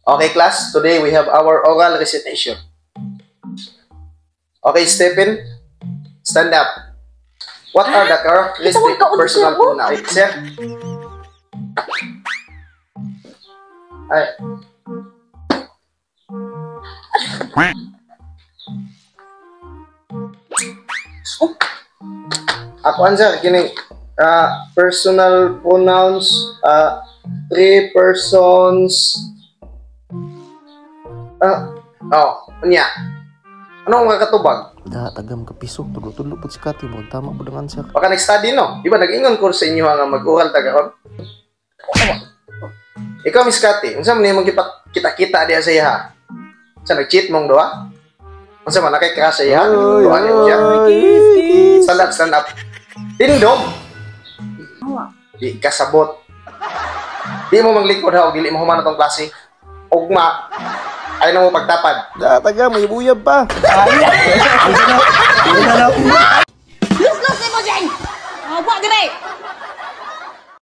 Okay, class. Today we have our oral recitation. Okay, Stephen, stand up. What are the characteristic personal pronouns? Sir? Ay. Ako answer kini personal pronouns, three persons. Unya. Anong mga katubag? Tagam ka piso, tulo-tulo po si Kati mo. Tama po ng answer. Baka nag-study, no? Di ba nag-ingon ko sa inyo nga mag-oral tagaon? Ikaw, Miss Kati, unsa man imong kita-kita diha sa iya? Sa nag-cheat mong duha? Unsa man nakay-crush sa iya? Duha niyo siya? Stand up. Tindog! Di kasabot. Di mo manglikod ha, o dili mo humana tong klase. Ugma. Ayaw na mo pagtapad. Taga, may buyab pa. Lus-lus ni mo, Jeng! Wag dire!